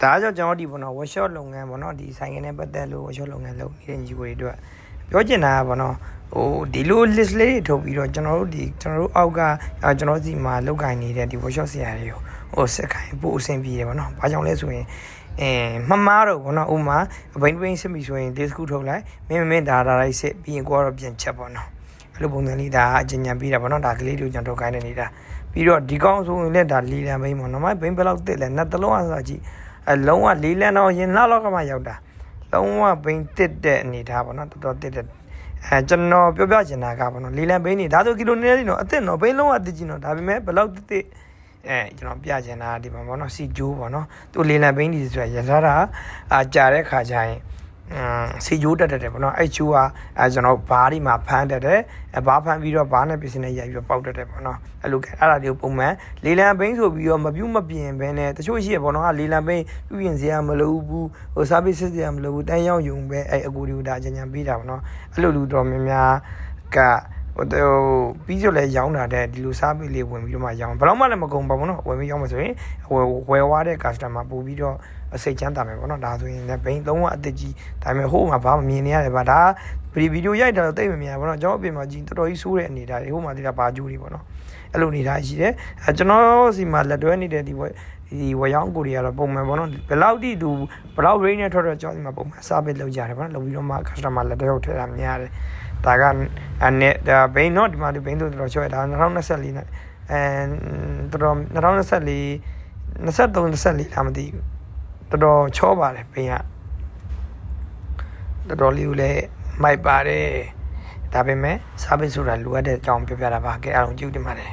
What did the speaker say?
ဒါကြောင့်ကျွန်တော်ဒီပေါ့နော် workshop လုပ်ငန်းပေါ့နော်ဒီဆိုင်ကနဲ့ပတ်သက်လို့ workshop လုပ်ငန်းလုပ်နေတဲ့ညီကိုတွေအတွက်ပြောချင်တာပေါ့နော်ဟိုဒီလို list လေးထုတ်ပြီးတော့ကျွန်တော်တို့အောက်ကကျွန်တော်စီမှာလုပ်ကိုင်နေတဲ့ဒီ workshop ဆရာတွေကိုဟိုစက်ခိုင်းပို့အဆင်ပြေတယ်ပေါ့နော်ဘာကြောင့်လဲဆိုရင်မမားတော့ဘောနော်ဥမာဘိန်းစစ်ပြီဆိုရင်ဒီစကူထုတ်လိုက်မင်းဒါလိုက်စစ်ပြီးရင်ကိုကတော့ပြန်ချက်ပေါ့နော်အဲ့လိုပုံစံလေးဒါအကျဉ်းညံပြီးတာပေါ့နော်ဒါကလေးတို့ကျွန်တော်ထုတ်ခိုင်းနေနေတာပြီးတော့ဒီကောင်းဆိုရင်လည်းဒါလီလန်ဘိန်းပေါ့နော်မဘိန်းဘယ်လောက်တက်လဲနှစ်တလုံးအစားကြည့်လုံးဝလီလန်တော့ရင်လောက်မှရောက်တာလုံးဝဘိန်းတက်တဲ့အနေထားပေါ့နော်တော်တော်တက်တဲ့ကျွန်တော်ပြောပြချင်တာကပေါ့နော်လီလန်ဘိန်းနေဒါဆိုကီလိုနေလေးနော်အစ်စ်နော်ဘိန်းလုံးဝအစ်စ်ကြီးနော်ဒါပေမဲ့ဘယ်လောက်တက်ကျွန်တော်ပြချင်တာဒီမှာပေါ့နော်စီဂျိုးပေါ့နော်သူလေလံဘိန်းဒီဆိုတာရထားတာကြာတဲ့ခါကျရင်စီဂျိုးတက်တယ်ပေါ့နော်အဲ့ချိုးကကျွန်တော်ဘားဒီမှာဖမ်းတက်တယ်ဘားဖမ်းပြီးတော့ဘားနဲ့ပစ္စည်းနဲ့ရိုက်ပြီးတော့ပေါက်တက်တယ်ပေါ့နော်အဲ့လိုအဲ့ဒါတွေကိုပုံမှန်လေလံဘိန်းဆိုပြီးတော့မပြုတ်မပြင်ဘဲနဲ့တချို့ရှိရပေါ့နော်လေလံဘိန်းပြုတ်ပြင်စရာမလိုဘူးဟိုစားပစ်စစ်စရာမလိုဘူးတန်းရောက်ယုံပဲအဲ့အကူတွေကိုဒါအញ្ញံပေးတာပေါ့နော်အဲ့လိုလူတော်များများကဟိုပြီးဆိုလဲရောင်းတာတဲ့ဒီလိုစားပေးလေးဝင်ပြီးတော့မှရောင်းဘယ်တော့မှလည်းမကုန်ပါဘူးနော်ဝင်ပြီးရောင်းမှဆိုရင်ဝယ်သွားတဲ့ customer ပို့ပြီးတော့စိတ်ချမ်းသာမယ်ပေါ့နော်ဒါဆိုရင်လည်းဘိန်းသုံးအစ်စ်ကြီးဒါပေမဲ့ဟိုမှာဘာမှမြင်နေရတယ်ဗျာဒါဗီဒီယိုရိုက်တာတော့တိတ်မမြင်ရဘူးပေါ့နော်ကျွန်တော်အပြင်မှာကြည့်တော်တော်ကြီးဆိုးတဲ့အနေဒါတွေဟိုမှာတိတာဘာကျိုးတွေပေါ့နော်အဲ့လိုနေတာရှိတယ်ကျွန်တော်စီမှာလက်တွဲနေတဲ့ဒီဝယ်ရောင်းကိုတွေကတော့ပုံမှန်ပေါ့နော်ဘယ်လောက်ထိသူဘယ်လောက် range နဲ့ထွက်တော့ကျွန်တော်ဒီမှာပုံမှန်စားပေးလုပ်ကြတယ်ပေါ့နော်လုပ်ပြီးတော့မှ customer လက်တွဲကိုထည့်တာများတယ်ဒါကနဲ့ဒါဘိန်းတော့ဒီမှာဒီဘိန်းတို့တော်တော်ချွဲတာ2024နဲ့တော်တော်2024 23 24လားမသိဘူးတော်တော်ချောပါတယ်ဘိန်းကတော်တော်လေးကိုလည်းမိုက်ပါတယ်ဒါပေမဲ့စားပေးဆိုတာလိုအပ်တဲ့အကြောင်းပြောပြတာပါကဲအားလုံးကြည့်တင်ပါတယ်